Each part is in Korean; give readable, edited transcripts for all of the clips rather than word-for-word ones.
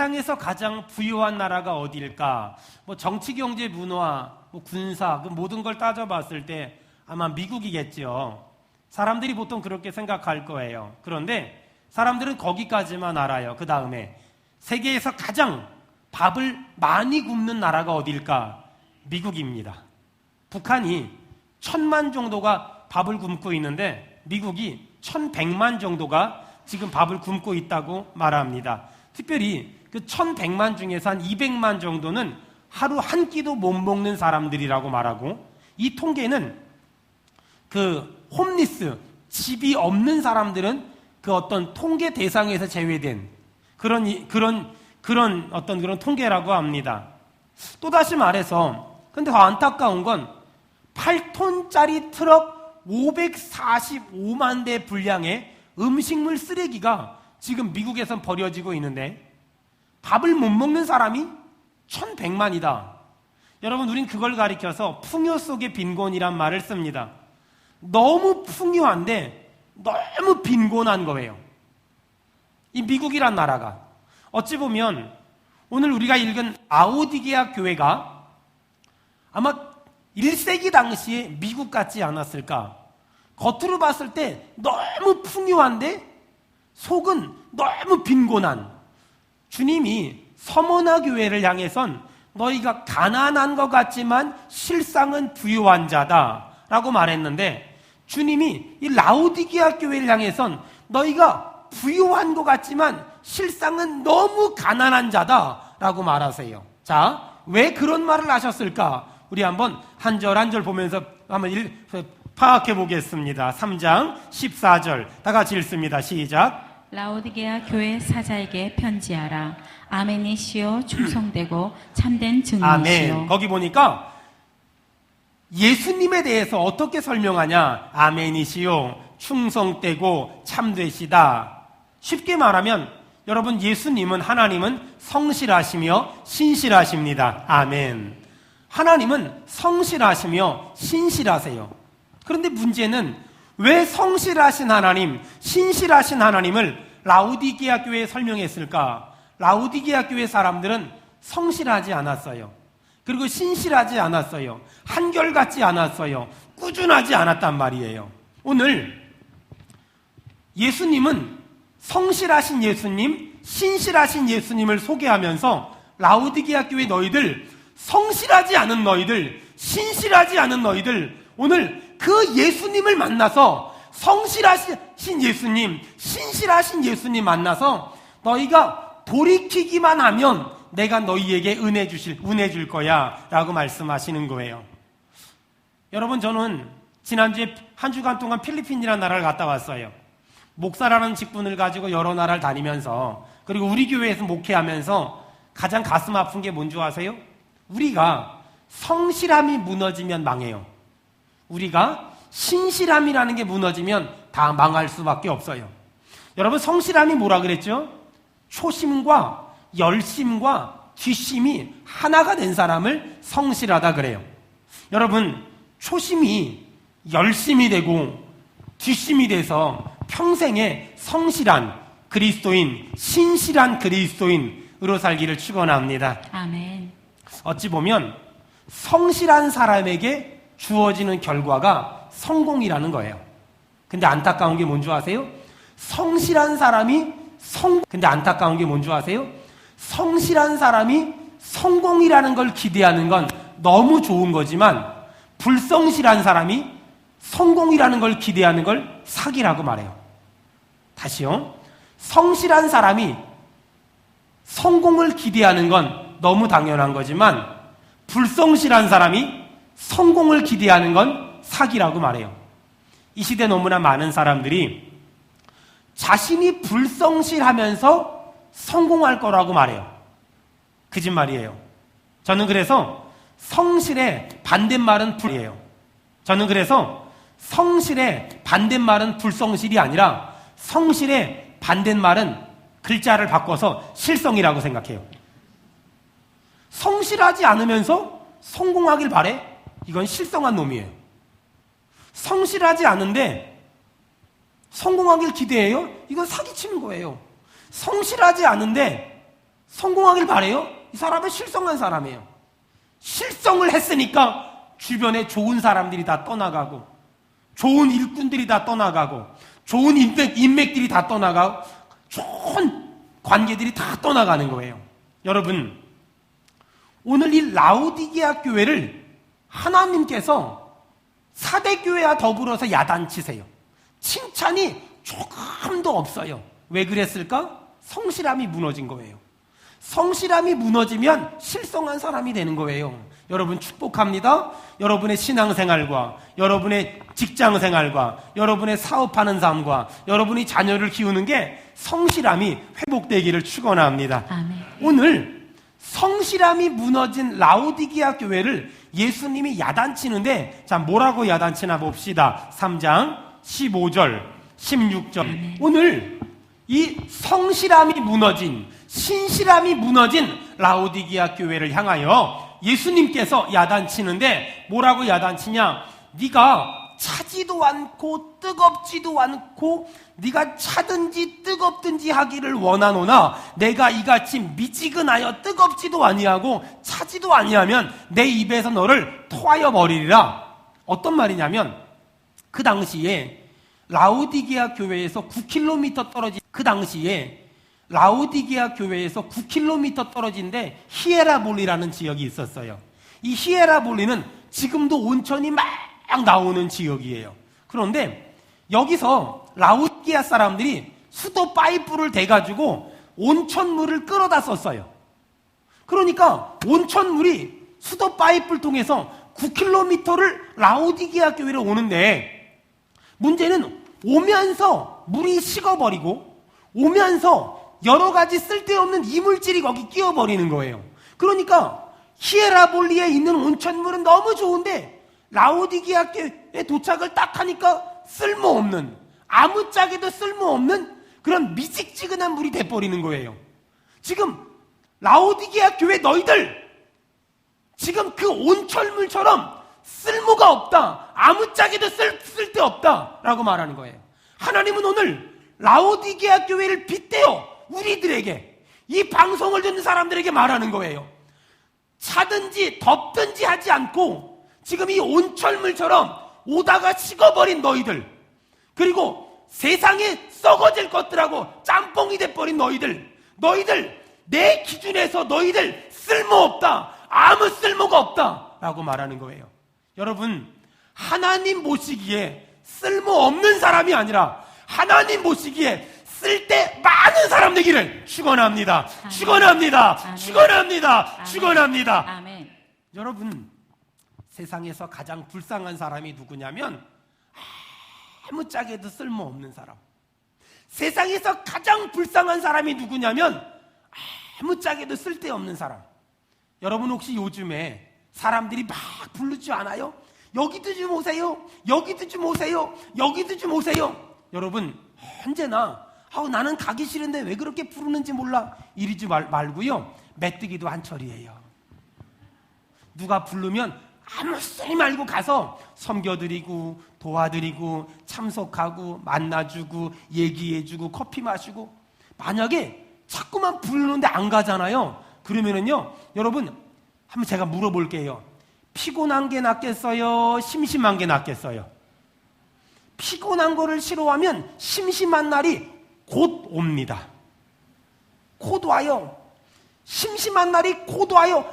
세상에서 가장 부유한 나라가 어디일까? 뭐 정치, 경제, 문화, 뭐 군사, 그 모든 걸 따져봤을 때 아마 미국이겠죠. 사람들이 보통 그렇게 생각할 거예요. 그런데 사람들은 거기까지만 알아요. 그 다음에 세계에서 가장 밥을 많이 굶는 나라가 어디일까? 미국입니다. 북한이 1000만 정도가 밥을 굶고 있는데 미국이 1100만 정도가 지금 밥을 굶고 있다고 말합니다. 특별히 그 1100만 중에서 한 200만 정도는 하루 한 끼도 못 먹는 사람들이라고 말하고, 이 통계는 그 홈리스, 집이 없는 사람들은 그 어떤 통계 대상에서 제외된 그런 통계라고 합니다. 또다시 말해서, 근데 더 안타까운 건 8톤짜리 트럭 545만 대 분량의 음식물 쓰레기가 지금 미국에선 버려지고 있는데 밥을 못 먹는 사람이 1100만이다. 여러분, 우린 그걸 가리켜서 풍요 속의 빈곤이란 말을 씁니다. 너무 풍요한데 너무 빈곤한 거예요. 이 미국이란 나라가 어찌 보면 오늘 우리가 읽은 라오디게아 교회가 아마 1세기 당시에 미국 같지 않았을까? 겉으로 봤을 때 너무 풍요한데 속은 너무 빈곤한, 주님이 서머나 교회를 향해선 너희가 가난한 것 같지만 실상은 부유한 자다 라고 말했는데, 주님이 이 라오디게아 교회를 향해선 너희가 부유한 것 같지만 실상은 너무 가난한 자다 라고 말하세요. 자, 왜 그런 말을 하셨을까? 우리 한번 한 절 한 절 보면서 한번 파악해 보겠습니다. 3장 14절 다 같이 읽습니다. 시작. 라오디게아 교회 사자에게 편지하라. 아멘이시오, 충성되고 참된 증인이시오. 아멘. 거기 보니까 예수님에 대해서 어떻게 설명하냐? 아멘이시오, 충성되고 참되시다. 쉽게 말하면 여러분, 예수님은, 하나님은 성실하시며 신실하십니다. 아멘. 하나님은 성실하시며 신실하세요. 그런데 문제는 왜 성실하신 하나님, 신실하신 하나님을 라오디게아 교회에 설명했을까? 라오디게아 교회 사람들은 성실하지 않았어요. 그리고 신실하지 않았어요. 한결같지 않았어요. 꾸준하지 않았단 말이에요. 오늘 예수님은 성실하신 예수님, 신실하신 예수님을 소개하면서 라오디게아 교회 너희들, 성실하지 않은 너희들, 신실하지 않은 너희들, 오늘 그 예수님을 만나서, 성실하신 예수님, 신실하신 예수님 만나서 너희가 돌이키기만 하면 내가 너희에게 은혜 줄 거야 라고 말씀하시는 거예요. 여러분, 저는 지난주에 한 주간 동안 필리핀이라는 나라를 갔다 왔어요. 목사라는 직분을 가지고 여러 나라를 다니면서, 그리고 우리 교회에서 목회하면서 가장 가슴 아픈 게 뭔지 아세요? 우리가 성실함이 무너지면 망해요. 우리가 신실함이라는 게 무너지면 다 망할 수밖에 없어요. 여러분, 성실함이 뭐라 그랬죠? 초심과 열심과 뒷심이 하나가 된 사람을 성실하다 그래요. 여러분, 초심이 열심이 되고 뒷심이 돼서 평생에 성실한 그리스도인, 신실한 그리스도인으로 살기를 축원합니다. 아멘. 어찌 보면 성실한 사람에게 주어지는 결과가 성공이라는 거예요. 근데 안타까운 게 뭔지 아세요? 성실한 사람이 성공이라는 걸 기대하는 건 너무 좋은 거지만, 불성실한 사람이 성공이라는 걸 기대하는 걸 사기라고 말해요. 다시요. 성실한 사람이 성공을 기대하는 건 너무 당연한 거지만, 불성실한 사람이 성공을 기대하는 건 사기라고 말해요. 이 시대 너무나 많은 사람들이 자신이 불성실하면서 성공할 거라고 말해요. 거짓말이에요. 저는 그래서 성실의 반대말은 불이에요. 저는 그래서 성실의 반대말은 불성실이 아니라, 성실의 반대말은 글자를 바꿔서 실성이라고 생각해요. 성실하지 않으면서 성공하길 바래? 이건 실성한 놈이에요. 성실하지 않은데 성공하길 기대해요? 이건 사기치는 거예요. 성실하지 않은데 성공하길 바래요? 이 사람은 실성한 사람이에요. 실성을 했으니까 주변에 좋은 사람들이 다 떠나가고, 좋은 일꾼들이 다 떠나가고, 좋은 인맥들이 다 떠나가고, 좋은 관계들이 다 떠나가는 거예요. 여러분, 오늘 이 라오디게아 교회를 하나님께서 사대교회와 더불어서 야단치세요. 칭찬이 조금도 없어요. 왜 그랬을까? 성실함이 무너진 거예요. 성실함이 무너지면 실성한 사람이 되는 거예요. 여러분 축복합니다. 여러분의 신앙생활과 여러분의 직장생활과 여러분의 사업하는 삶과 여러분이 자녀를 키우는 게 성실함이 회복되기를 축원합니다. 아멘. 오늘 성실함이 무너진 라오디게아 교회를 예수님이 야단치는데, 자, 뭐라고 야단치나 봅시다. 3장 15절 16절. 오늘 이 성실함이 무너진, 신실함이 무너진 라오디게아 교회를 향하여 예수님께서 야단치는데, 뭐라고 야단치냐? 네가 차지도 않고 뜨겁지도 않고 네가 차든지 뜨겁든지 하기를 원하노나 내가 이같이 미지근하여 뜨겁지도 아니하고 차지도 아니하면 내 입에서 너를 토하여 버리리라. 어떤 말이냐면, 그 당시에 라오디게아 교회에서 9km 떨어진, 그 당시에 라오디게아 교회에서 9km 떨어진데 히에라볼리라는 지역이 있었어요. 이 히에라볼리는 지금도 온천이 막 나오는 지역이에요. 그런데 여기서 라오디게아 사람들이 수도 파이프를 대가지고 온천물을 끌어다 썼어요. 그러니까 온천물이 수도 파이프를 통해서 9km를 라오디게아 교회로 오는데, 문제는 오면서 물이 식어버리고 오면서 여러 가지 쓸데없는 이물질이 거기 끼어버리는 거예요. 그러니까 히에라볼리에 있는 온천물은 너무 좋은데 라오디게아에 도착을 딱 하니까 쓸모없는, 아무짝에도 쓸모없는 그런 미직지근한 물이 돼버리는 거예요. 지금 라오디게아 교회 너희들 지금 그 온천물처럼 쓸모가 없다, 아무짝에도 쓸데없다 라고 말하는 거예요. 하나님은 오늘 라오디게아 교회를 빗대어 우리들에게, 이 방송을 듣는 사람들에게 말하는 거예요. 차든지 덥든지 하지 않고 지금 이 온철물처럼 오다가 식어버린 너희들, 그리고 세상에 썩어질 것들하고 짬뽕이 돼버린 너희들 내 기준에서 너희들 쓸모없다, 아무 쓸모가 없다 라고 말하는 거예요. 여러분, 하나님 보시기에 쓸모없는 사람이 아니라 하나님 보시기에 쓸데 많은 사람 되기를 축원합니다. 축원합니다. 축원합니다. 축원합니다. 아멘. 여러분, 세상에서 가장 불쌍한 사람이 누구냐면 아무짝에도 쓸모없는 사람. 세상에서 가장 불쌍한 사람이 누구냐면 아무짝에도 쓸데없는 사람. 여러분 혹시 요즘에 사람들이 막 부르지 않아요? 여기도 좀 오세요. 여기도 좀 오세요. 여기도 좀 오세요. 여러분 언제나 나는 가기 싫은데 왜 그렇게 부르는지 몰라 이러지 말고요. 메뚜기도 한철이에요. 누가 부르면 아무 소리 말고 가서 섬겨드리고 도와드리고 참석하고 만나주고 얘기해주고 커피 마시고. 만약에 자꾸만 부르는데 안 가잖아요. 그러면은요, 여러분 한번 제가 물어볼게요. 피곤한 게 낫겠어요? 심심한 게 낫겠어요? 피곤한 거를 싫어하면 심심한 날이 곧 옵니다. 곧 와요. 심심한 날이 곧 와요.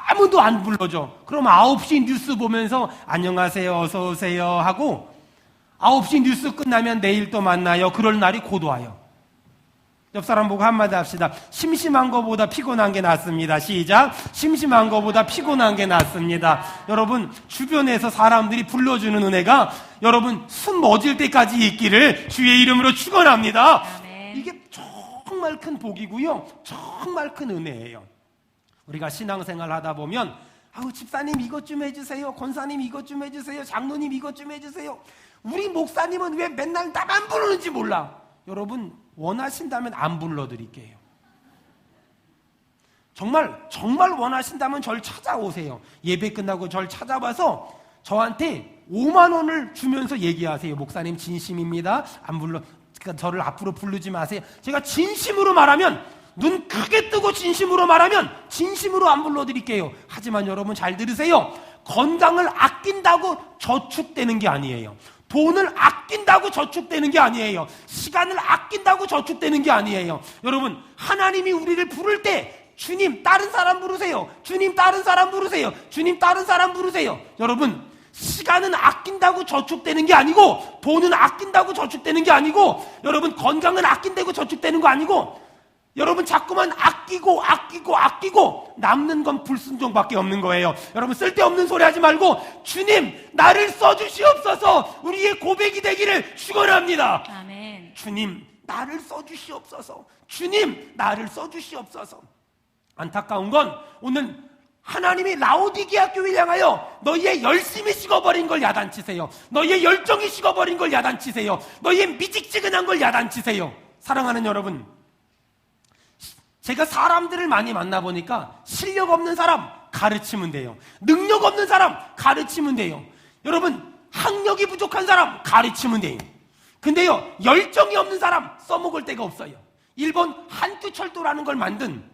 아무도 안 불러줘. 그럼 9시 뉴스 보면서 안녕하세요, 어서 오세요 하고 9시 뉴스 끝나면 내일 또 만나요. 그럴 날이 곧 와요. 옆 사람 보고 한마디 합시다. 심심한 거보다 피곤한 게 낫습니다. 시작. 심심한 거보다 피곤한 게 낫습니다. 여러분, 주변에서 사람들이 불러주는 은혜가 여러분 숨 멎을 때까지 있기를 주의 이름으로 축원합니다. 아멘. 이게 정말 큰 복이고요, 정말 큰 은혜예요. 우리가 신앙생활 하다 보면 집사님 이것 좀 해주세요, 권사님 이것 좀 해주세요, 장로님 이것 좀 해주세요. 우리 목사님은 왜 맨날 나만 부르는지 몰라. 여러분 원하신다면 안 불러드릴게요. 정말 원하신다면 절 찾아오세요. 예배 끝나고 절 찾아와서 저한테 5만 원을 주면서 얘기하세요. 목사님 진심입니다. 안 불러, 그러니까 저를 앞으로 부르지 마세요. 제가 진심으로 말하면 눈 크게 뜨고 진심으로 말하면 진심으로 안 불러드릴게요. 하지만 여러분 잘 들으세요. 건강을 아낀다고 저축되는 게 아니에요. 돈을 아낀다고 저축되는 게 아니에요. 시간을 아낀다고 저축되는 게 아니에요. 여러분, 하나님이 우리를 부를 때 주님 다른 사람 부르세요. 주님 다른 사람 부르세요. 주님 다른 사람 부르세요. 여러분, 시간은 아낀다고 저축되는 게 아니고, 돈은 아낀다고 저축되는 게 아니고, 여러분 건강은 아낀다고 저축되는 거 아니고, 여러분 자꾸만 아끼고 남는 건 불순종밖에 없는 거예요. 여러분 쓸데없는 소리 하지 말고 주님 나를 써주시옵소서, 우리의 고백이 되기를 축원합니다. 아멘. 주님 나를 써주시옵소서. 주님 나를 써주시옵소서. 안타까운 건 오늘 하나님이 라오디게아 교회를 향하여 너희의 열심이 식어버린 걸 야단치세요. 너희의 열정이 식어버린 걸 야단치세요. 너희의 미직지근한 걸 야단치세요. 사랑하는 여러분, 제가 사람들을 많이 만나보니까 실력 없는 사람 가르치면 돼요. 능력 없는 사람 가르치면 돼요. 여러분 학력이 부족한 사람 가르치면 돼요. 근데요 열정이 없는 사람 써먹을 데가 없어요. 일본 한큐철도라는 걸 만든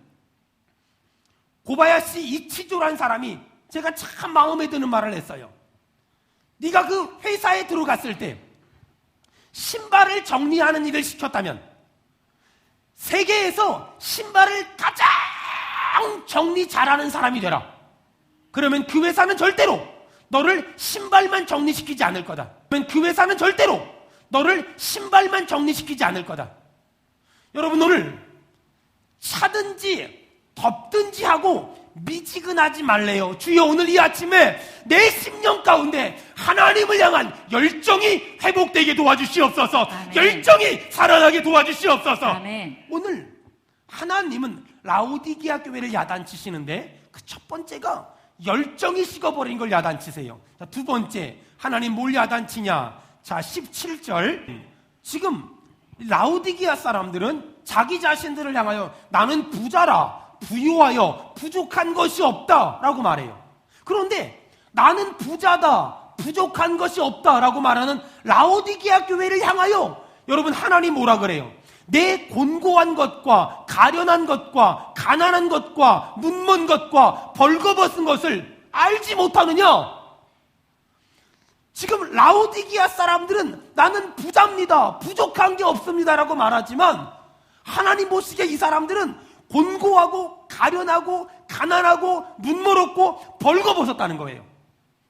고바야시 이치조라는 사람이 제가 참 마음에 드는 말을 했어요. 네가 그 회사에 들어갔을 때 신발을 정리하는 일을 시켰다면 세계에서 신발을 가장 정리 잘하는 사람이 되라. 그러면 그 회사는 절대로 너를 신발만 정리시키지 않을 거다. 그러면 그 회사는 절대로 너를 신발만 정리시키지 않을 거다. 여러분 오늘 차든지 덥든지 하고 미지근하지 말래요. 주여 오늘 이 아침에 내 심령 가운데 하나님을 향한 열정이 회복되게 도와주시옵소서. 아멘. 열정이 살아나게 도와주시옵소서. 아멘. 오늘 하나님은 라오디게아 교회를 야단치시는데 그 첫 번째가 열정이 식어버린 걸 야단치세요. 자, 두 번째 하나님 뭘 야단치냐. 자 17절 지금 라오디게아 사람들은 자기 자신들을 향하여 나는 부자라 부유하여 부족한 것이 없다 라고 말해요. 그런데 나는 부자다 부족한 것이 없다 라고 말하는 라오디게아 교회를 향하여 여러분 하나님 뭐라 그래요? 내 곤고한 것과 가련한 것과 가난한 것과 눈먼 것과 벌거벗은 것을 알지 못하느냐? 지금 라오디게아 사람들은 나는 부자입니다 부족한 게 없습니다 라고 말하지만 하나님 보시기에 이 사람들은 곤고하고 가련하고 가난하고 눈멀었고 벌거벗었다는 거예요.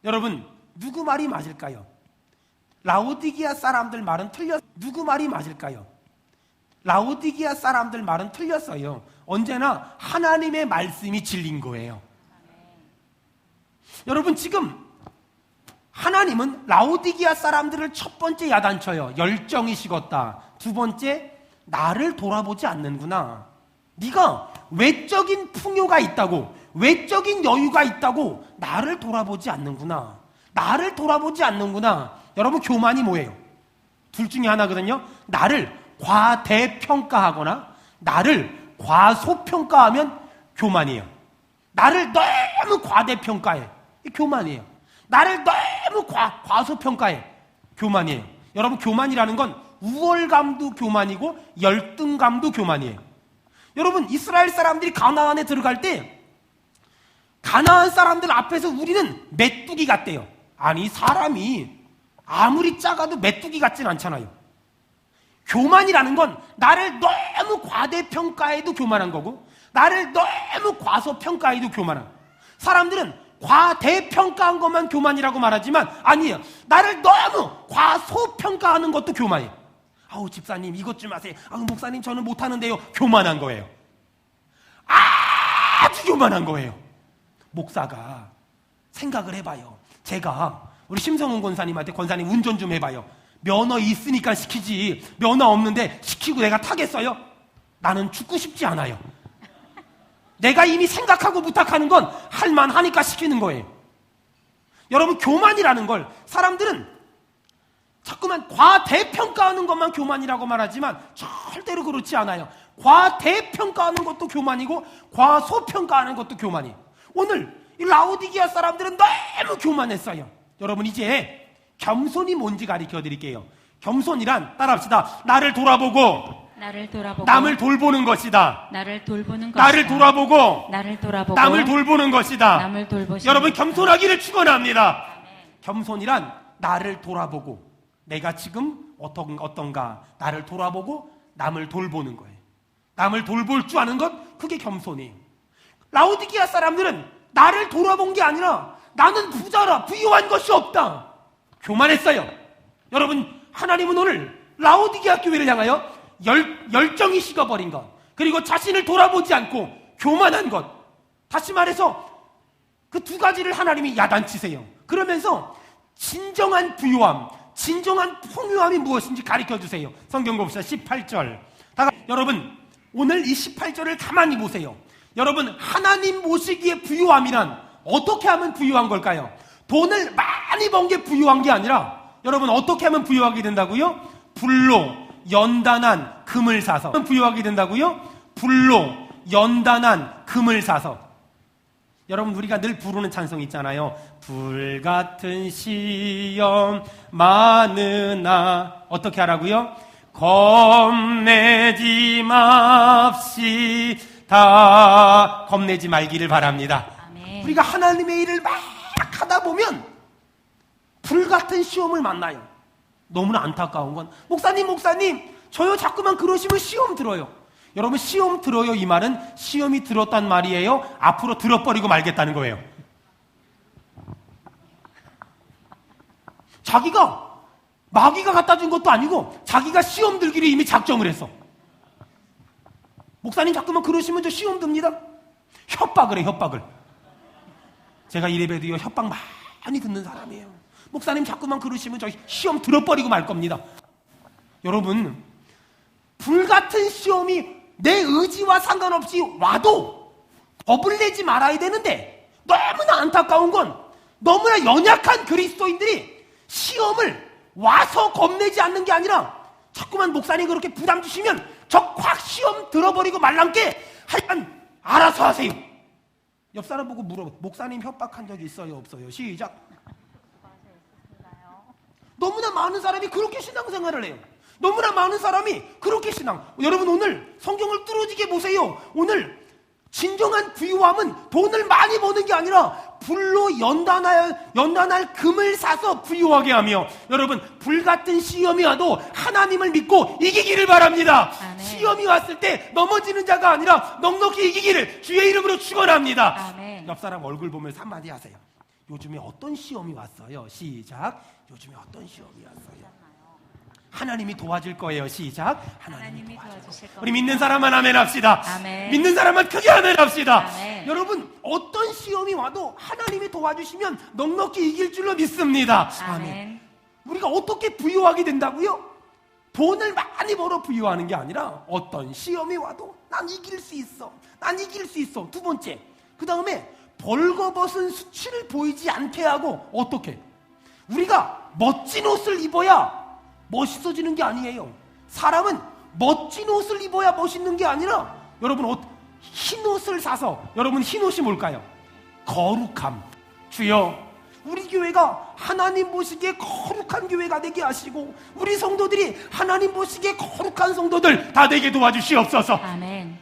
여러분 누구 말이 맞을까요? 라오디게아 사람들 말은 누구 말이 맞을까요? 라오디게아 사람들 말은 틀렸어요. 언제나 하나님의 말씀이 진리인 거예요. 여러분 지금 하나님은 라오디게아 사람들을 첫 번째 야단쳐요. 열정이 식었다. 두 번째 나를 돌아보지 않는구나. 네가 외적인 풍요가 있다고 외적인 여유가 있다고 나를 돌아보지 않는구나. 나를 돌아보지 않는구나. 여러분 교만이 뭐예요? 둘 중에 하나거든요. 나를 과대평가하거나 나를 과소평가하면 교만이에요. 나를 너무 과대평가해. 이 교만이에요. 나를 너무 과소평가해. 교만이에요. 여러분 교만이라는 건 우월감도 교만이고 열등감도 교만이에요. 여러분 이스라엘 사람들이 가나안에 들어갈 때 가나안 사람들 앞에서 우리는 메뚜기 같대요. 아니 사람이 아무리 작아도 메뚜기 같진 않잖아요. 교만이라는 건 나를 너무 과대평가해도 교만한 거고 나를 너무 과소평가해도 교만한. 사람들은 과대평가한 것만 교만이라고 말하지만 아니에요. 나를 너무 과소평가하는 것도 교만이에요. 아우 집사님 이것 좀 하세요. 아우 목사님 저는 못하는데요. 교만한 거예요. 아주 교만한 거예요. 목사가 생각을 해봐요. 제가 우리 심성훈 권사님한테 권사님 운전 좀 해봐요. 면허 있으니까 시키지 면허 없는데 시키고 내가 타겠어요? 나는 죽고 싶지 않아요. 내가 이미 생각하고 부탁하는 건 할만하니까 시키는 거예요. 여러분 교만이라는 걸 사람들은 자꾸만 과대평가하는 것만 교만이라고 말하지만 절대로 그렇지 않아요. 과대평가하는 것도 교만이고 과소평가하는 것도 교만이에요. 오늘 이 라오디게아 사람들은 너무 교만했어요. 여러분 이제 겸손이 뭔지 가르쳐 드릴게요. 겸손이란 따라합시다. 나를 돌아보고 나를 돌아보고 남을 돌보는 것이다. 나를 돌보는 것이다. 나를 돌아보고 나를 돌아보고 남을 돌보는 것이다. 남을 돌보시는 여러분 것이다. 겸손하기를 축원합니다. 아멘. 겸손이란 나를 돌아보고 내가 지금 어떤가 나를 돌아보고 남을 돌보는 거예요. 남을 돌볼 줄 아는 것, 그게 겸손이에요. 라오디게아 사람들은 나를 돌아본 게 아니라 나는 부자라 부유한 것이 없다, 교만했어요. 여러분, 하나님은 오늘 라오디게아 교회를 향하여 열정이 식어버린 것, 그리고 자신을 돌아보지 않고 교만한 것, 다시 말해서 그 두 가지를 하나님이 야단치세요. 그러면서 진정한 부유함, 진정한 풍요함이 무엇인지 가르쳐주세요. 성경 봅시다. 18절. 여러분, 오늘 이 18절을 가만히 보세요. 여러분, 하나님 모시기에 부유함이란 어떻게 하면 부유한 걸까요? 돈을 많이 번 게 부유한 게 아니라, 여러분, 어떻게 하면 부유하게 된다고요? 불로 연단한 금을 사서. 부유하게 된다고요? 불로 연단한 금을 사서. 여러분, 우리가 늘 부르는 찬송 있잖아요. 불같은 시험 많으나 어떻게 하라고요? 겁내지 맙시다. 겁내지 말기를 바랍니다. 아멘. 우리가 하나님의 일을 막 하다 보면 불같은 시험을 만나요. 너무나 안타까운 건, 목사님 저요 자꾸만 그러시면 시험 들어요. 여러분, 시험 들어요 이 말은 시험이 들었단 말이에요? 앞으로 들어버리고 말겠다는 거예요. 자기가 마귀가 갖다 준 것도 아니고 자기가 시험 들기로 이미 작정을 했어. 목사님 자꾸만 그러시면 저 시험 듭니다. 협박을 해, 협박을. 제가 이래봬도요 협박 많이 듣는 사람이에요. 목사님 자꾸만 그러시면 저 시험 들어버리고 말 겁니다. 여러분, 불같은 시험이 내 의지와 상관없이 와도 겁을 내지 말아야 되는데, 너무나 안타까운 건 너무나 연약한 그리스도인들이 시험을 와서 겁내지 않는 게 아니라 자꾸만 목사님 그렇게 부담 주시면 저 확 시험 들어버리고 말랑게 하여간 알아서 하세요. 옆 사람 보고 물어봐. 목사님 협박한 적 있어요 없어요? 시작. 너무나 많은 사람이 그렇게 신앙생활을 해요. 너무나 많은 사람이 그렇게 여러분, 오늘 성경을 뚫어지게 보세요. 오늘 진정한 부유함은 돈을 많이 버는 게 아니라 불로 연단할 금을 사서 부유하게 하며, 여러분, 불같은 시험이 와도 하나님을 믿고 이기기를 바랍니다. 아멘. 시험이 왔을 때 넘어지는 자가 아니라 넉넉히 이기기를 주의 이름으로 축원합니다. 아멘. 옆 사람 얼굴 보면서 한마디 하세요. 요즘에 어떤 시험이 왔어요? 시작. 요즘에 어떤 시험이 왔어요? 하나님이 도와줄 거예요. 시작. 하나님이 도와주실 겁니다. 우리 믿는 사람만 아멘 합시다. 아멘. 믿는 사람만 크게 아멘 합시다. 아멘. 여러분, 어떤 시험이 와도 하나님이 도와주시면 넉넉히 이길 줄로 믿습니다. 아멘. 우리가 어떻게 부유하게 된다고요? 돈을 많이 벌어 부유하는 게 아니라 어떤 시험이 와도 난 이길 수 있어. 난 이길 수 있어. 두 번째, 그 다음에 벌거벗은 수치를 보이지 않게 하고, 어떻게? 우리가 멋진 옷을 입어야 멋있어지는 게 아니에요. 사람은 멋진 옷을 입어야 멋있는 게 아니라, 여러분, 흰 옷을 사서, 여러분, 흰 옷이 뭘까요? 거룩함. 주여, 우리 교회가 하나님 보시기에 거룩한 교회가 되게 하시고, 우리 성도들이 하나님 보시기에 거룩한 성도들 다 되게 도와주시옵소서. 아멘.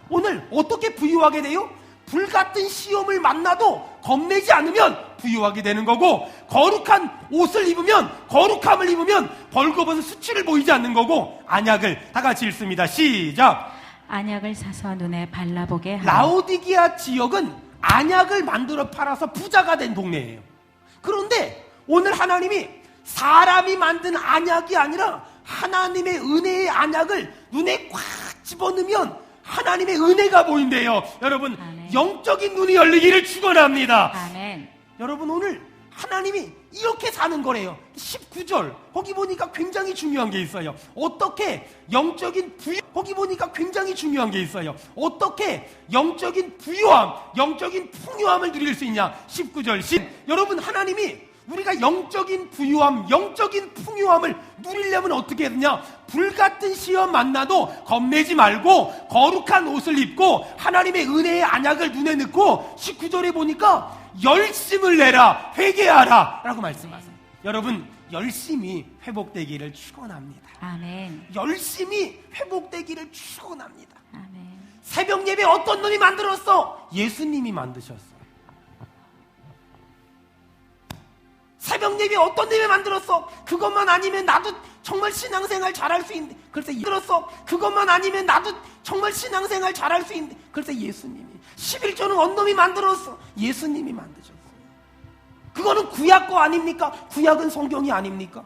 오늘 어떻게 부유하게 돼요? 불같은 시험을 만나도 겁내지 않으면 부유하게 되는 거고, 거룩한 옷을 입으면, 거룩함을 입으면 벌거벗은 수치를 보이지 않는 거고, 안약을 다 같이 읽습니다. 시작. 안약을 사서 눈에 발라보게 하라. 라오디게아 지역은 안약을 만들어 팔아서 부자가 된 동네예요. 그런데 오늘 하나님이 사람이 만든 안약이 아니라 하나님의 은혜의 안약을 눈에 꽉 집어넣으면 하나님의 은혜가 보인대요. 여러분, 아멘. 영적인 눈이 열리기를 축원합니다. 아멘. 여러분, 오늘 하나님이 이렇게 사는 거래요. 19절 거기 보니까 굉장히 중요한 게 있어요. 어떻게 영적인 부유, 거기 보니까 굉장히 중요한 게 있어요. 어떻게 영적인 부유함, 영적인 풍요함을 누릴 수 있냐. 19절 여러분, 하나님이 우리가 영적인 부유함, 영적인 풍요함을 누리려면 어떻게 했냐? 불같은 시험 만나도 겁내지 말고 거룩한 옷을 입고 하나님의 은혜의 안약을 눈에 넣고, 19절에 보니까 열심을 내라, 회개하라 라고 말씀하세요. 여러분 열심히 회복되기를 축원합니다. 아멘. 열심히 회복되기를 축원합니다. 아멘. 새벽 예배 어떤 놈이 만들었어? 예수님이 만드셨어요. 새벽 예배 어떤 놈이 만들었어? 그것만 아니면 나도 정말 신앙생활 잘할 수 있는데. 글쎄 들었어. 그것만 아니면 나도 정말 신앙생활 잘할 수 있는데. 글쎄 예수님이. 11조는 어떤 놈이 만들었어? 예수님이 만드셨어요. 그거는 구약 거 아닙니까? 구약은 성경이 아닙니까?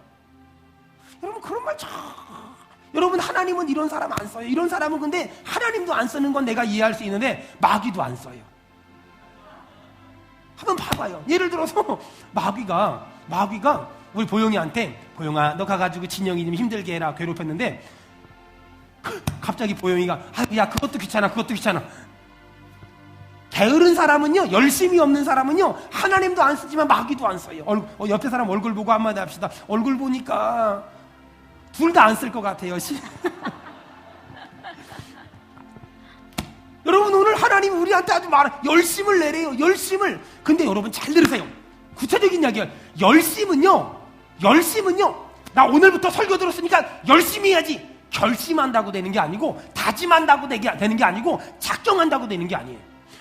여러분 그런 말 참. 여러분 하나님은 이런 사람 안 써요. 이런 사람은 근데 하나님도 안 쓰는 건 내가 이해할 수 있는데 마귀도 안 써요. 한번 봐봐요. 예를 들어서 마귀가 우리 보영이한테 보영아 너 가가지고 진영이 좀 힘들게 해라 괴롭혔는데 갑자기 보영이가 야 그것도 귀찮아 게으른 사람은요, 열심히 없는 사람은요, 하나님도 안 쓰지만 마귀도 안 써요. 옆에 사람 얼굴 보고 한마디 합시다. 얼굴 보니까 둘 다 안 쓸 것 같아요. 여러분 오늘 하나님 우리한테 아주 열심을 내래요. 열심을. 근데 여러분 잘 들으세요. 구체적인 이야기야. 열심은요 나 오늘부터 설교 들었으니까 열심히 해야지 결심한다고 되는 게 아니고 다짐한다고 되는 게 아니고 작정한다고 되는 게 아니에요.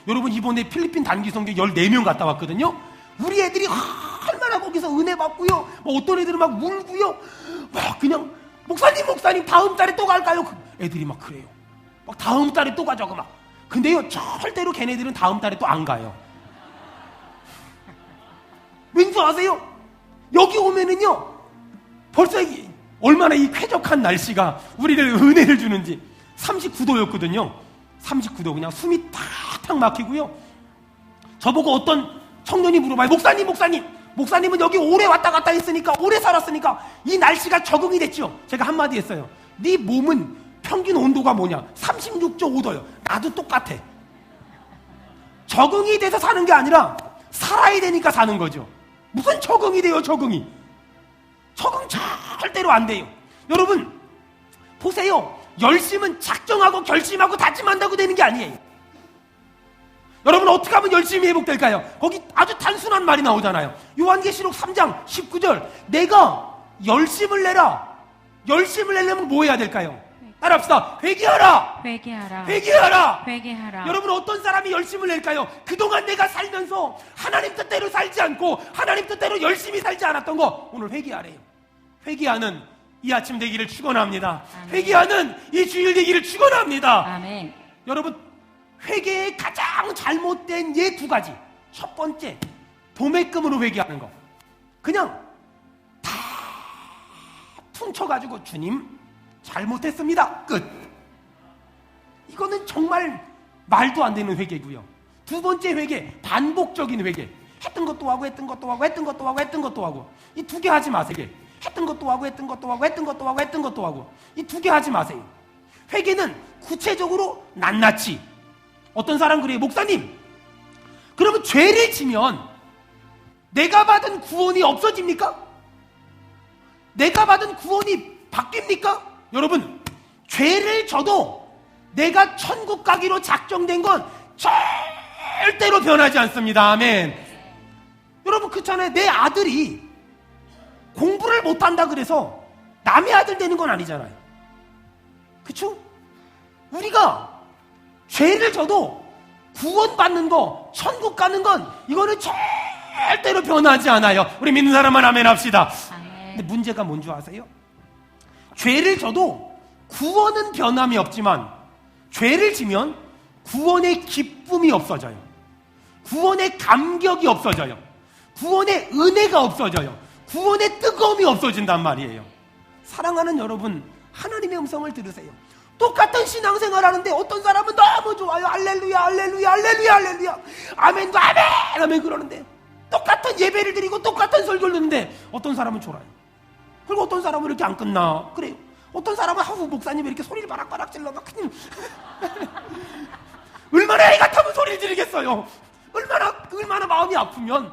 여러분 이번에 필리핀 단기 선교 14명 갔다 왔거든요. 우리 애들이 얼마나 거기서 은혜 받고요. 어떤 애들은 막 울고요. 막 그냥 목사님 다음 달에 또 갈까요? 애들이 막 그래요. 막 다음 달에 또 가자고 막. 근데요 절대로 걔네들은 다음 달에 또 안 가요. 왠지 아세요? 여기 오면은요 벌써 얼마나 이 쾌적한 날씨가 우리를 은혜를 주는지. 39도였거든요 39도 그냥 숨이 탁탁 막히고요. 저보고 어떤 청년이 물어봐요. 목사님은 여기 오래 왔다 갔다 했으니까 오래 살았으니까 이 날씨가 적응이 됐죠. 제가 한마디 했어요. 네 몸은 평균 온도가 뭐냐 36.5도요 나도 똑같아. 적응이 돼서 사는 게 아니라 살아야 되니까 사는 거죠. 무슨 적응이 돼요. 적응 절대로 안 돼요. 여러분 보세요. 열심은 작정하고 결심하고 다짐한다고 되는 게 아니에요. 여러분 어떻게 하면 열심히 회복될까요? 거기 아주 단순한 말이 나오잖아요. 요한계시록 3장 19절 내가 열심을 내라. 열심을 내려면 뭐 해야 될까요? 따라합시다. 회개하라. 여러분 어떤 사람이 열심을 낼까요? 그동안 내가 살면서 하나님 뜻대로 살지 않고 하나님 뜻대로 열심히 살지 않았던 거 오늘 회개하래요. 회개하는 이 아침 되기를 축원합니다. 회개하는 이 주일 되기를 축원합니다. 아멘. 여러분 회개의 가장 잘못된 예 두 가지. 첫 번째 도매금으로 회개하는 거. 그냥 다 퉁쳐가지고 주님 잘못했습니다. 끝. 이거는 정말 말도 안 되는 회개고요. 두 번째 회개 반복적인 회개. 했던 것도 하고 이 두 개 하지 마세요. 했던 것도 하고 이 두 개 하지 마세요. 회개는 구체적으로 낱낱이. 어떤 사람 그래요. 목사님 그러면 죄를 지면 내가 받은 구원이 없어집니까? 내가 받은 구원이 바뀝니까? 여러분 죄를 져도 내가 천국 가기로 작정된 건 절대로 변하지 않습니다. 아멘. 여러분 그렇잖아요. 내 아들이 공부를 못한다 그래서 남의 아들 되는 건 아니잖아요. 그쵸? 우리가 죄를 져도 구원받는 거, 천국 가는 건 이거는 절대로 변하지 않아요. 우리 믿는 사람만 아멘 합시다. 근데 문제가 뭔 줄 아세요? 죄를 져도 구원은 변함이 없지만 죄를 지면 구원의 기쁨이 없어져요. 구원의 감격이 없어져요. 구원의 은혜가 없어져요. 구원의 뜨거움이 없어진단 말이에요. 사랑하는 여러분, 하나님의 음성을 들으세요. 똑같은 신앙생활 하는데 어떤 사람은 너무 좋아요. 할렐루야 아멘도 아멘 그러는데 똑같은 예배를 드리고 똑같은 설교를 듣는데 어떤 사람은 졸아요. 그리고 어떤 사람은 이렇게 안 끝나. 그래요. 어떤 사람은 목사님이 이렇게 소리를 바락바락 질러 막 얼마나 애 같으면 소리를 지르겠어요. 얼마나 마음이 아프면.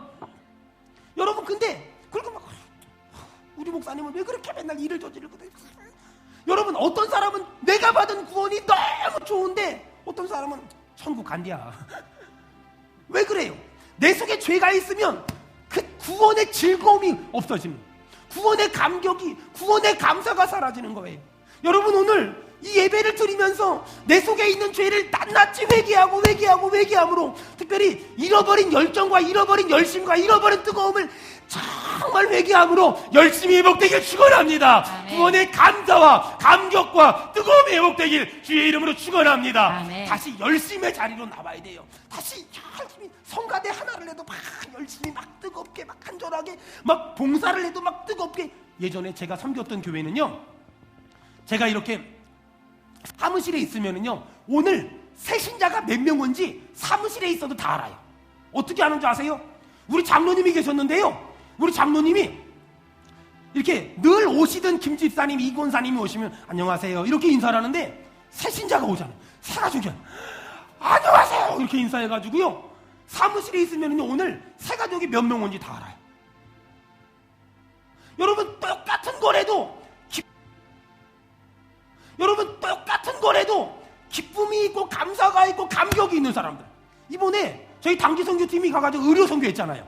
여러분 근데 그리고 막 우리 목사님은 왜 그렇게 맨날 일을 저지르거든. 여러분 어떤 사람은 내가 받은 구원이 너무 좋은데 어떤 사람은 천국 간디야. 왜 그래요? 내 속에 죄가 있으면 그 구원의 즐거움이 없어집니다. 구원의 감격이, 구원의 감사가 사라지는 거예요. 여러분, 오늘 이 예배를 드리면서 내 속에 있는 죄를 낱낱이 회개함으로, 특별히 잃어버린 열정과 잃어버린 열심과 잃어버린 뜨거움을 정말 회개함으로 열심히 회복되길 축원합니다. 아멘. 구원의 감사와 감격과 뜨거움이 회복되길 주의 이름으로 축원합니다. 아멘. 다시 열심의 자리로 나와야 돼요. 다시 열심히 성가대 하나를 해도 막 열심히 막 뜨겁게 막 간절하게 막 봉사를 해도 막 뜨겁게. 예전에 제가 섬겼던 교회는요, 제가 이렇게 사무실에 있으면은요, 오늘 새신자가 몇 명 온지 사무실에 있어도 다 알아요. 어떻게 아는 줄 아세요? 우리 장로님이 계셨는데요, 우리 장로님이 이렇게 늘 오시던 김 집사님, 이 권사님이 오시면 안녕하세요 이렇게 인사를 하는데, 새신자가 오잖아요. 새가족이 안녕하세요 이렇게 인사해가지고요, 사무실에 있으면은요, 오늘 새가족이 몇 명 온지 다 알아요. 여러분, 똑같은 거래도 기쁨이 있고 감사가 있고 감격이 있는 사람들. 이번에 저희 단기선교팀이 가가지고 의료선교했잖아요.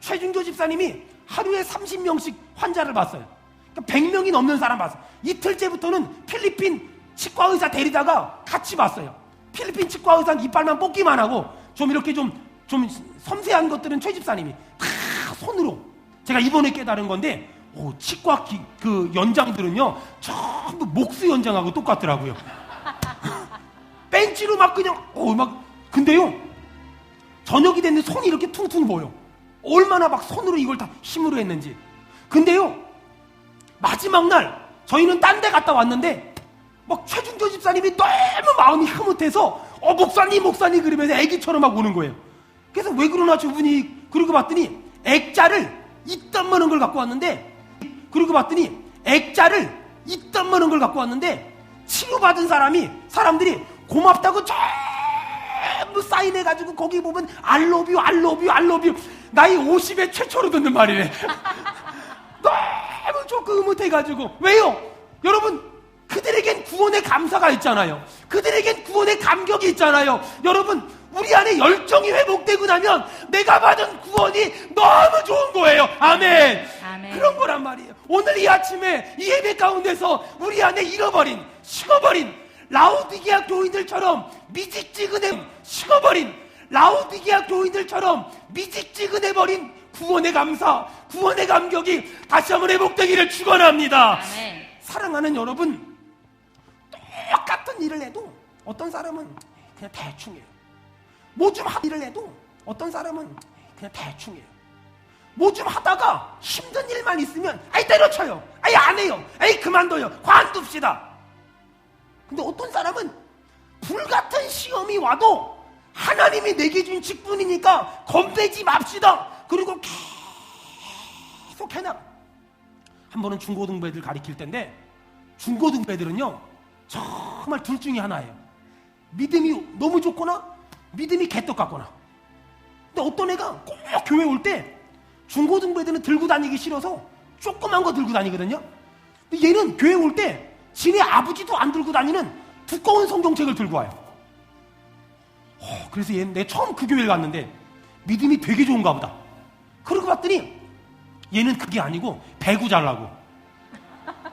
최준교 집사님이 하루에 30명씩 환자를 봤어요. 그러니까 100명이 넘는 사람 봤어요. 이틀째부터는 필리핀 치과의사 데리다가 같이 봤어요. 필리핀 치과의사는 이빨만 뽑기만 하고 좀 이렇게 좀 섬세한 것들은 최 집사님이 다 손으로. 제가 이번에 깨달은 건데, 치과 그 연장들은요 전부 목수 연장하고 똑같더라고요. 벤치로 막 그냥 근데요, 저녁이 됐는데 손이 이렇게 퉁퉁 보여. 얼마나 막 손으로 이걸 다 힘으로 했는지. 근데요, 마지막 날 저희는 딴 데 갔다 왔는데 막 최준교 집사님이 너무 마음이 흐뭇해서 목사님 그러면서 애기처럼 막 오는 거예요. 그래서 왜 그러나 저분이, 그러고 봤더니 액자를 이딴만한 걸 갖고 왔는데, 치료받은 사람들이 고맙다고 전부 사인해가지고 거기 보면 I love you 나이 50에 최초로 듣는 말이래. 너무 좋고 흐뭇해가지고. 왜요? 여러분, 그들에겐 구원의 감사가 있잖아요. 그들에겐 구원의 감격이 있잖아요. 여러분, 우리 안에 열정이 회복되고 나면 내가 받은 구원이 너무 좋은 거예요. 아멘. 아멘. 그런 거란 말이에요. 오늘 이 아침에 이 예배 가운데서 우리 안에 잃어버린, 식어버린 라우디게아 교인들처럼 미직지근해버린 구원의 감사, 구원의 감격이 다시 한번 회복되기를 축원합니다. 아멘. 사랑하는 여러분, 똑같은 일을 해도 어떤 사람은 그냥 대충 해요. 뭐 좀 일을 해도 어떤 사람은 그냥 대충 해요. 뭐 좀 하다가 힘든 일만 있으면 때려쳐요. 안 해요. 그만둬요. 관둡시다. 근데 어떤 사람은 불같은 시험이 와도 하나님이 내게 준 직분이니까 겁내지 맙시다. 그리고 계속 해나가. 한 번은 중고등부 애들 가르칠 때인데, 중고등부 애들은요 정말 둘 중에 하나예요. 믿음이 너무 좋거나 믿음이 개떡 같거나. 근데 어떤 애가 꼭 교회 올 때 중고등부 애들은 들고 다니기 싫어서 조그만 거 들고 다니거든요. 근데 얘는 교회 올 때 지네 아버지도 안 들고 다니는 두꺼운 성경책을 들고 와요. 그래서 얘는 내가 처음 그 교회를 갔는데 믿음이 되게 좋은가 보다. 그러고 봤더니 얘는 그게 아니고 배구 잘라고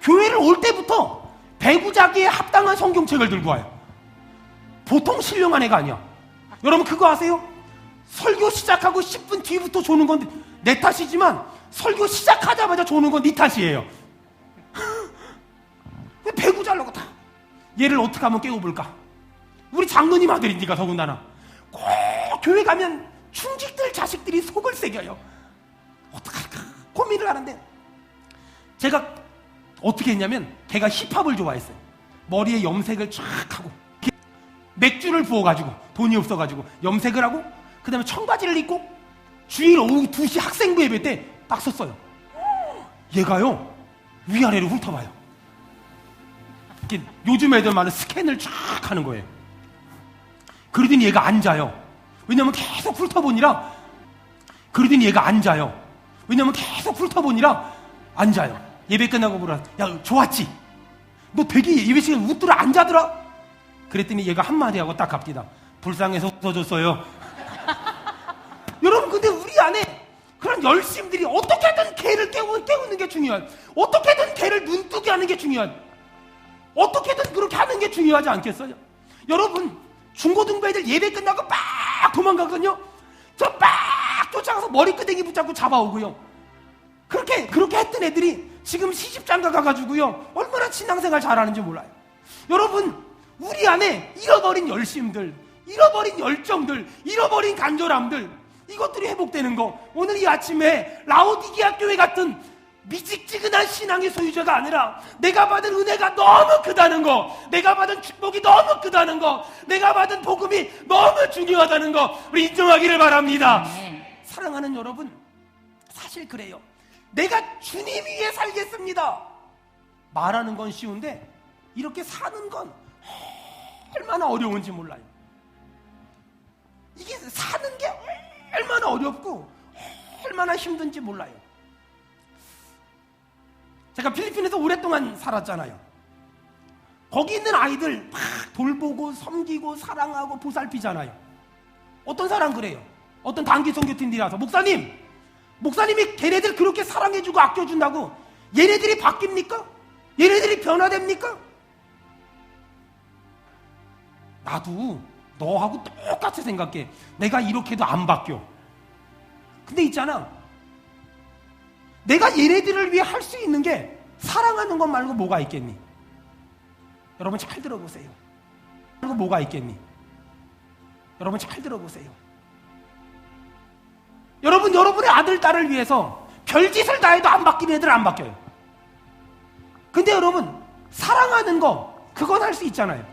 교회를 올 때부터 배구자기에 합당한 성경책을 들고 와요. 보통 신령한 애가 아니야. 여러분, 그거 아세요? 설교 시작하고 10분 뒤부터 조는 건 내 탓이지만 설교 시작하자마자 조는 건 네 탓이에요. 왜 배구 잘라고 다. 얘를 어떻게 하면 깨워볼까? 우리 장로님 아들이니까 더군다나. 꼭 교회 가면 충직들 자식들이 속을 새겨요. 어떡할까 고민을 하는데, 제가 어떻게 했냐면, 걔가 힙합을 좋아했어요. 머리에 염색을 쫙 하고 맥주를 부어가지고, 돈이 없어가지고 염색을 하고, 그 다음에 청바지를 입고 주일 오후 2시 학생부 예배 때 딱 섰어요. 얘가요 위아래로 훑어봐요. 요즘 애들만은 스캔을 쫙 하는 거예요. 그러더니 얘가 앉아요. 왜냐면 계속 훑어보니라. 앉아요. 예배 끝나고 보라. 야, 좋았지? 너 되게 예배 시간에 웃더라, 안 자더라? 그랬더니 얘가 한마디 하고 딱 갑니다. 불쌍해서 웃어줬어요. 여러분, 근데 우리 안에 그런 열심들이 어떻게든 걔를 깨우는 게 중요해요. 어떻게든 걔를 눈뜨게 하는 게 중요해요. 어떻게든 그렇게 하는 게 중요하지 않겠어요? 여러분, 중고등부 애들 예배 끝나고 막 도망가거든요. 저 막 쫓아가서 머리끄댕이 붙잡고 잡아오고요. 그렇게 했던 애들이 지금 시집장가 가가지고요, 얼마나 신앙생활 잘하는지 몰라요. 여러분, 우리 안에 잃어버린 열심들, 잃어버린 열정들, 잃어버린 간절함들, 이것들이 회복되는 거, 오늘 이 아침에 라오디게아 교회 같은 미직지근한 신앙의 소유자가 아니라 내가 받은 은혜가 너무 크다는 거, 내가 받은 축복이 너무 크다는 거, 내가 받은 복음이 너무 중요하다는 거 우리 인정하기를 바랍니다. 네. 사랑하는 여러분, 사실 그래요. 내가 주님 위에 살겠습니다 말하는 건 쉬운데 이렇게 사는 건 얼마나 어려운지 몰라요. 이게 사는 게 얼마나 어렵고 얼마나 힘든지 몰라요. 제가 필리핀에서 오랫동안 살았잖아요. 거기 있는 아이들 막 돌보고 섬기고 사랑하고 보살피잖아요. 어떤 사람 그래요. 어떤 단기 선교팀들이 와서 목사님이 걔네들 그렇게 사랑해주고 아껴준다고 얘네들이 바뀝니까? 얘네들이 변화됩니까? 나도 너하고 똑같이 생각해. 내가 이렇게도 안 바뀌어. 근데 있잖아, 내가 얘네들을 위해 할 수 있는 게 사랑하는 것 말고 뭐가 있겠니? 여러분 잘 들어보세요. 그리고 뭐가 있겠니? 여러분 잘 들어보세요. 여러분의 아들, 딸을 위해서 별짓을 다 해도 안 바뀌는 애들은 안 바뀌어요. 근데 여러분, 사랑하는 거, 그건 할 수 있잖아요.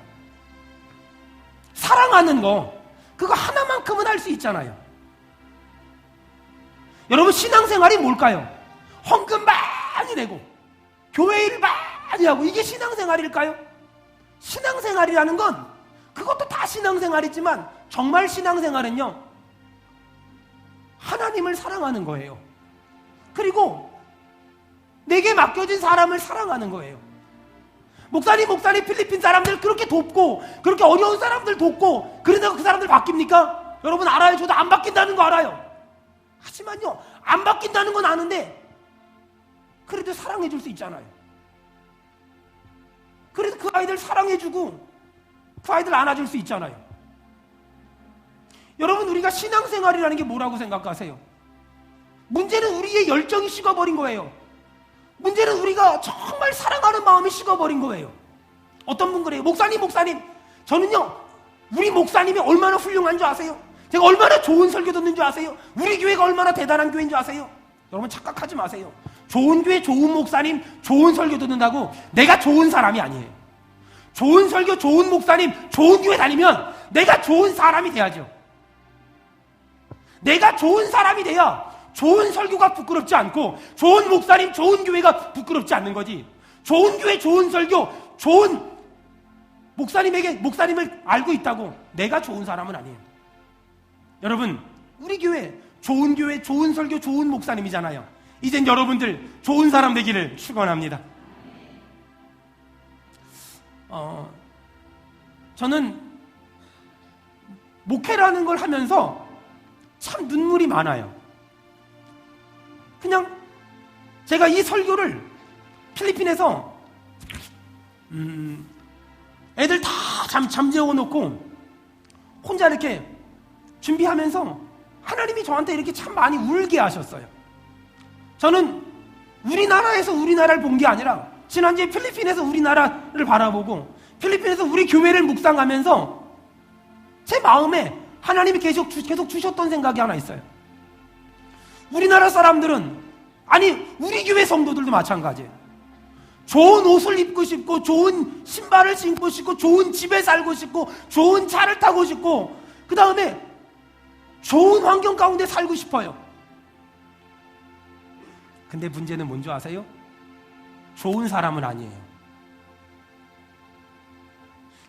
사랑하는 거, 그거 하나만큼은 할 수 있잖아요. 여러분, 신앙생활이 뭘까요? 헌금 많이 내고 교회 일 많이 하고, 이게 신앙생활일까요? 신앙생활이라는 건 그것도 다 신앙생활이지만 정말 신앙생활은요, 하나님을 사랑하는 거예요. 그리고 내게 맡겨진 사람을 사랑하는 거예요. 목사님 필리핀 사람들 그렇게 돕고, 그렇게 어려운 사람들 돕고, 그러다가 그 사람들 바뀝니까? 여러분 알아요. 저도 안 바뀐다는 거 알아요. 하지만요, 안 바뀐다는 건 아는데 그래도 사랑해 줄 수 있잖아요. 그래도 그 아이들 사랑해주고 그 아이들 안아줄 수 있잖아요. 여러분, 우리가 신앙생활이라는 게 뭐라고 생각하세요? 문제는 우리의 열정이 식어버린 거예요. 문제는 우리가 정말 사랑하는 마음이 식어버린 거예요. 어떤 분 그래요. 목사님, 저는요, 우리 목사님이 얼마나 훌륭한 줄 아세요? 제가 얼마나 좋은 설교 듣는 줄 아세요? 우리 교회가 얼마나 대단한 교회인 줄 아세요? 여러분 착각하지 마세요. 좋은 교회, 좋은 목사님, 좋은 설교 듣는다고 내가 좋은 사람이 아니에요. 좋은 설교, 좋은 목사님, 좋은 교회 다니면 내가 좋은 사람이 돼야죠. 내가 좋은 사람이 돼야 좋은 설교가 부끄럽지 않고, 좋은 목사님, 좋은 교회가 부끄럽지 않는 거지. 좋은 교회, 좋은 설교, 좋은 목사님을 알고 있다고 내가 좋은 사람은 아니에요. 여러분, 우리 교회 좋은 설교, 좋은 목사님이잖아요. 이젠 여러분들 좋은 사람 되기를 축원합니다. 저는 목회라는 걸 하면서 참 눈물이 많아요. 그냥 제가 이 설교를 필리핀에서 애들 다 잠재워 놓고 혼자 이렇게 준비하면서 하나님이 저한테 이렇게 참 많이 울게 하셨어요. 저는 우리나라에서 우리나라를 본 게 아니라 지난주에 필리핀에서 우리나라를 바라보고 필리핀에서 우리 교회를 묵상하면서 제 마음에 하나님이 계속 주셨던 생각이 하나 있어요. 우리나라 사람들은, 아니 우리 교회 성도들도 마찬가지예요. 좋은 옷을 입고 싶고, 좋은 신발을 신고 싶고, 좋은 집에 살고 싶고, 좋은 차를 타고 싶고, 그 다음에 좋은 환경 가운데 살고 싶어요. 근데 문제는 뭔지 아세요? 좋은 사람은 아니에요.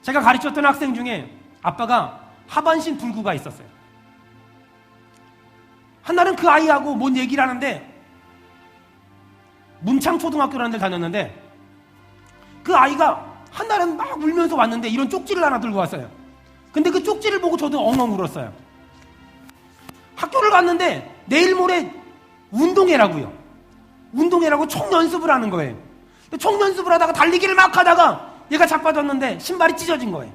제가 가르쳤던 학생 중에 아빠가 하반신 불구가 있었어요. 한날은 그 아이하고 뭔 얘기를 하는데, 문창초등학교라는 데를 다녔는데, 그 아이가 한날은 막 울면서 왔는데 이런 쪽지를 하나 들고 왔어요. 근데 그 쪽지를 보고 저도 엉엉 울었어요. 학교를 갔는데 내일 모레 운동회라고요. 운동회라고 총연습을 하는 거예요. 총연습을 하다가 달리기를 막 하다가 얘가 자빠졌는데 신발이 찢어진 거예요.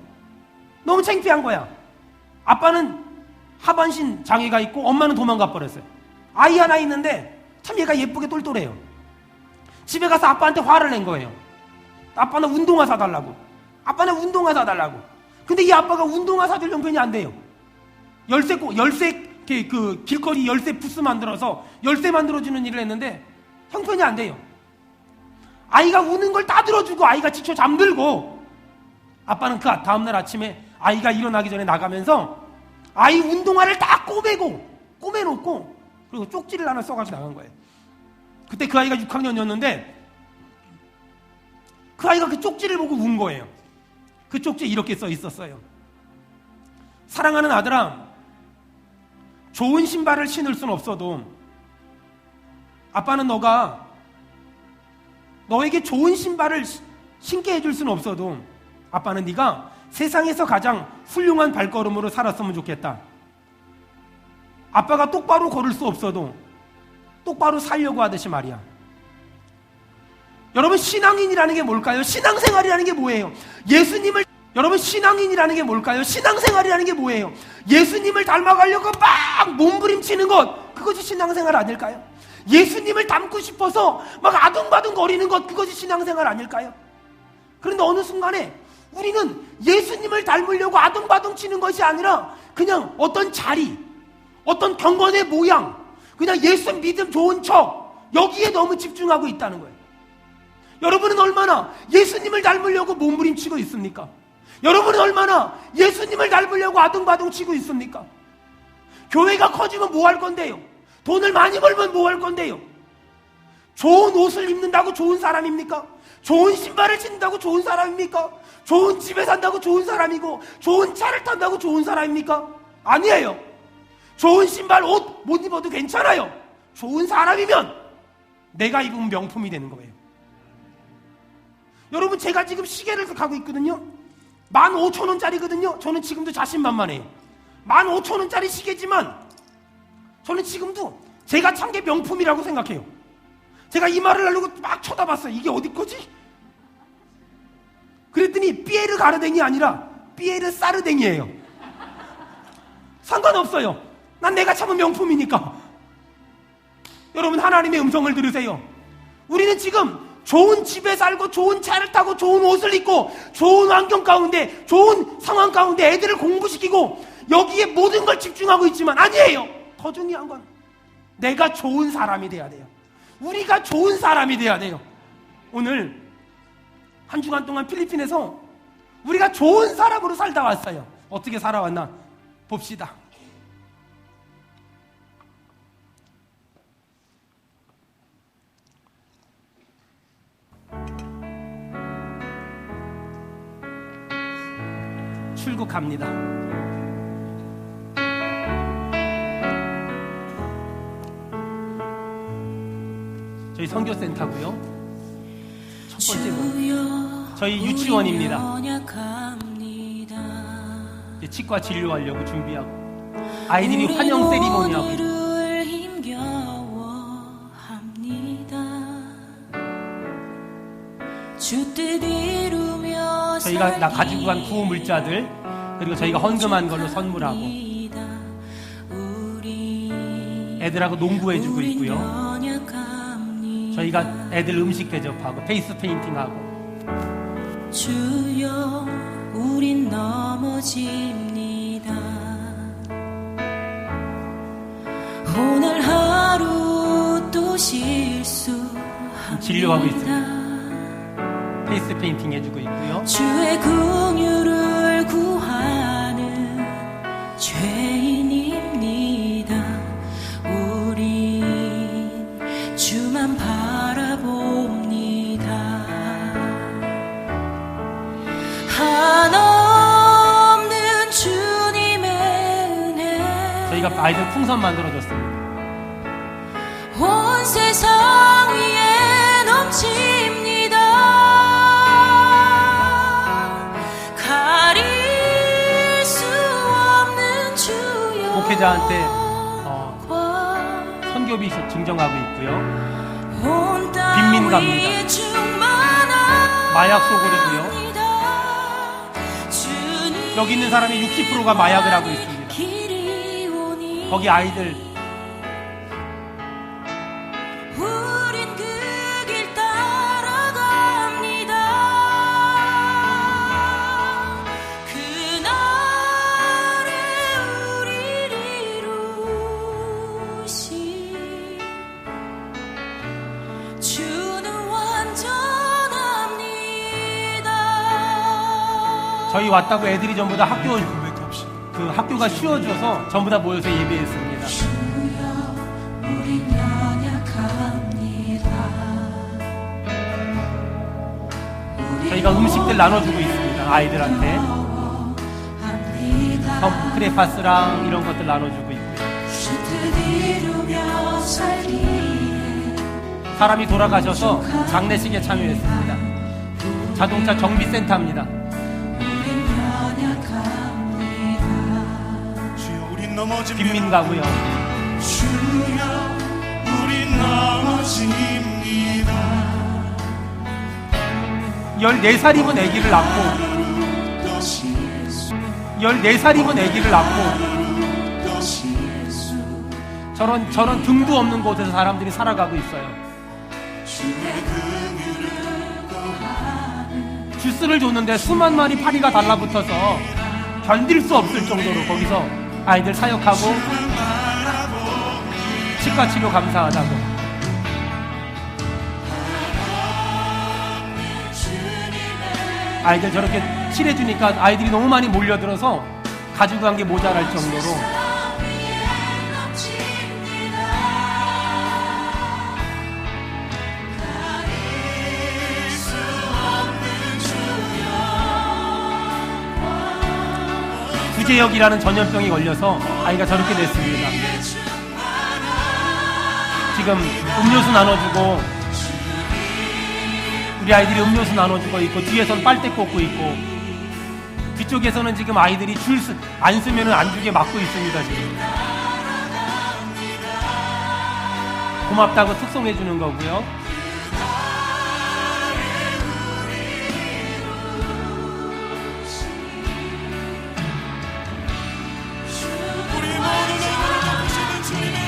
너무 창피한 거야. 아빠는 하반신 장애가 있고 엄마는 도망가 버렸어요. 아이 하나 있는데 참 얘가 예쁘게 똘똘해요. 집에 가서 아빠한테 화를 낸 거예요. 아빠는 운동화 사달라고. 아빠는 운동화 사달라고. 근데 이 아빠가 운동화 사줄 형편이 안 돼요. 열쇠 그 길거리 열쇠 부스 만들어서 열쇠 만들어주는 일을 했는데 형편이 안 돼요. 아이가 우는 걸 다 들어주고 아이가 지쳐 잠들고 아빠는 그 다음날 아침에 아이가 일어나기 전에 나가면서 아이 운동화를 다 꼬매놓고 그리고 쪽지를 하나 써가지고 나간 거예요. 그때 그 아이가 6학년이었는데 그 아이가 그 쪽지를 보고 운 거예요. 그 쪽지에 이렇게 써 있었어요. 사랑하는 아들아, 좋은 신발을 신을 순 없어도 아빠는 너에게 좋은 신발을 신게 해줄 수는 없어도 아빠는 네가 세상에서 가장 훌륭한 발걸음으로 살았으면 좋겠다. 아빠가 똑바로 걸을 수 없어도 똑바로 살려고 하듯이 말이야. 여러분, 신앙인이라는 게 뭘까요? 신앙생활이라는 게 뭐예요? 여러분, 신앙인이라는 게 뭘까요? 신앙생활이라는 게 뭐예요? 예수님을 닮아가려고 막 몸부림치는 것, 그것이 신앙생활 아닐까요? 예수님을 닮고 싶어서 막 아둥바둥 거리는 것, 그것이 신앙생활 아닐까요? 그런데 어느 순간에 우리는 예수님을 닮으려고 아둥바둥 치는 것이 아니라 그냥 어떤 자리, 어떤 경건의 모양, 그냥 예수 믿음 좋은 척, 여기에 너무 집중하고 있다는 거예요. 여러분은 얼마나 예수님을 닮으려고 몸부림치고 있습니까? 여러분은 얼마나 예수님을 닮으려고 아둥바둥 치고 있습니까? 교회가 커지면 뭐 할 건데요? 돈을 많이 벌면 뭐 할 건데요? 좋은 옷을 입는다고 좋은 사람입니까? 좋은 신발을 신는다고 좋은 사람입니까? 좋은 집에 산다고 좋은 사람이고 좋은 차를 탄다고 좋은 사람입니까? 아니에요. 좋은 신발, 옷 못 입어도 괜찮아요. 좋은 사람이면 내가 입으면 명품이 되는 거예요. 여러분, 제가 지금 시계를 가고 있거든요. 15,000원짜리거든요. 저는 지금도 자신만만해요. 15,000원짜리 시계지만 저는 지금도 제가 찬 게 명품이라고 생각해요. 제가 이 말을 하려고 막 쳐다봤어요. 이게 어디 거지? 그랬더니 삐에르 가르댕이 아니라 삐에르 사르댕이에요. 상관없어요. 난 내가 참은 명품이니까. 여러분, 하나님의 음성을 들으세요. 우리는 지금 좋은 집에 살고 좋은 차를 타고 좋은 옷을 입고 좋은 환경 가운데 좋은 상황 가운데 애들을 공부시키고 여기에 모든 걸 집중하고 있지만 아니에요. 더 중요한 건 내가 좋은 사람이 돼야 돼요. 우리가 좋은 사람이 돼야 돼요. 오늘 한 주간 동안 필리핀에서 우리가 좋은 사람으로 살다 왔어요. 어떻게 살아왔나 봅시다. 출국합니다. 저희 선교센터고요. 첫 번째는 저희 유치원입니다. 이제 치과 진료하려고 준비하고 아이들이 환영 세리머니 하고 있고 저희가 가지고 간 구호 물자들 그리고 저희가 헌금한 걸로 선물하고 애들하고 농구해주고 있고요. 저희가 애들 음식 대접하고 페이스 페인팅하고. 주여 우린 넘어집니다. 오늘 하루 또 실수합니다. 진료하고 있습니다. 페이스 페인팅 해주고 있고요. 주의 긍휼을 구하는 죄인입니다. 우린 주만 바라봅니다. 한없는 주님의 은혜 저희가 아이들 풍선 만들어줬습니다. 온 세상 위에 넘칩니다. 목회자한테 폭염이 증정하고 있고요. 온 빈민갑니다. 땅 위에 충만합니다. 마약 소굴이고요. 주님 여기 있는 사람의 60%가 마약을 하고 있습니다. 길이 오니 거기 아이들 우린 그 길 따라갑니다. 그날에 우리를 이루신 주는 완전합니다. 저희 왔다고 애들이 전부 다 학교가 쉬워져서 전부 다 모여서 예배했습니다. 주여 우리 연약합니다. 저희가 음식들 나눠주고 있습니다. 아이들한테 크레파스랑 이런 것들 나눠주고 있고요. 이루며 살기에 사람이 돌아가셔서 장례식에 참여했습니다. 자동차 정비센터입니다. 우린 연약합니다. 주여 우린 넘어집니다. 빈민가고요. 주여 우린 넘어집니다. 14살이면 아기를 낳고 14살이면 아기를 낳고 저런 등도 없는 곳에서 사람들이 살아가고 있어요. 주스를 줬는데 수만 마리 파리가 달라붙어서 견딜 수 없을 정도로 거기서 아이들 사역하고 치과 치료 감사하다고. 아이들 저렇게 칠해주니까 아이들이 너무 많이 몰려들어서 가져간 게 모자랄 정도로 구제역이라는 전염병이 걸려서 아이가 저렇게 됐습니다. 지금 음료수 나눠주고 우리 아이들이 음료수 나눠주고 있고 뒤에서는 빨대 꽂고 있고 뒤쪽에서는 지금 아이들이 줄 안 쓰면 안 주게 막고 있습니다. 지금 고맙다고 특송해 주는 거고요. 우리 모두 너를 높이시는 주님의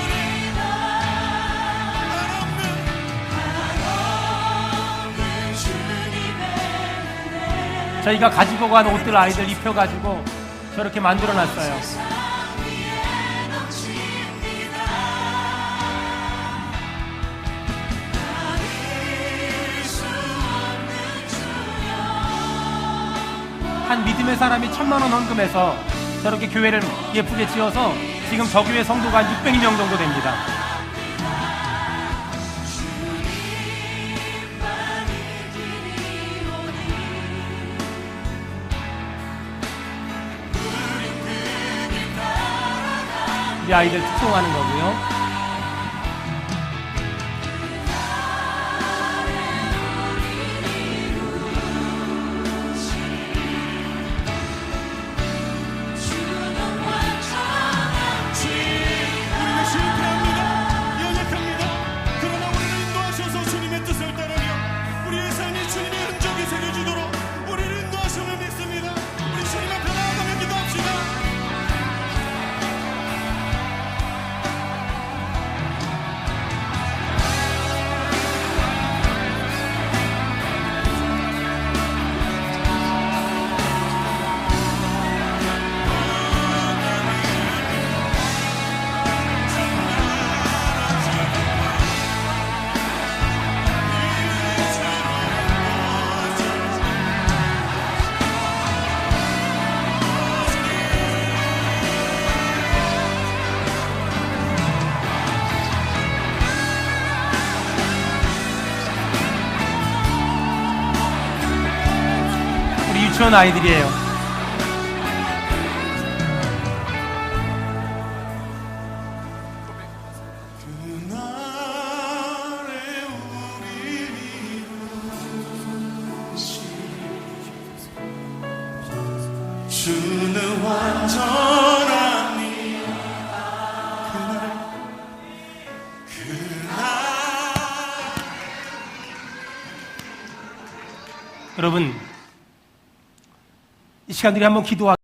저희가 가지고 간 옷들 아이들 입혀가지고 저렇게 만들어놨어요. 한 믿음의 사람이 1,000만 원 헌금해서 저렇게 교회를 예쁘게 지어서 지금 저 교회 성도가 한 600명 정도 됩니다. 우리 아이들 특송하는 거고요. 우리가 실패합니다. 연약합니다. 그러나 우리를 인도하셔서 주님의 뜻을 따르며 우리의 삶이 주님의 흔적이 새겨지도록 우리를 인도하심을 믿습니다. 우리 주님 앞에 나아가며 기도합시다. 우리 유치원 아이들이에요. 그날에 우리 주는 완전합니다. 여러분, 이 시간들이 한번 기도하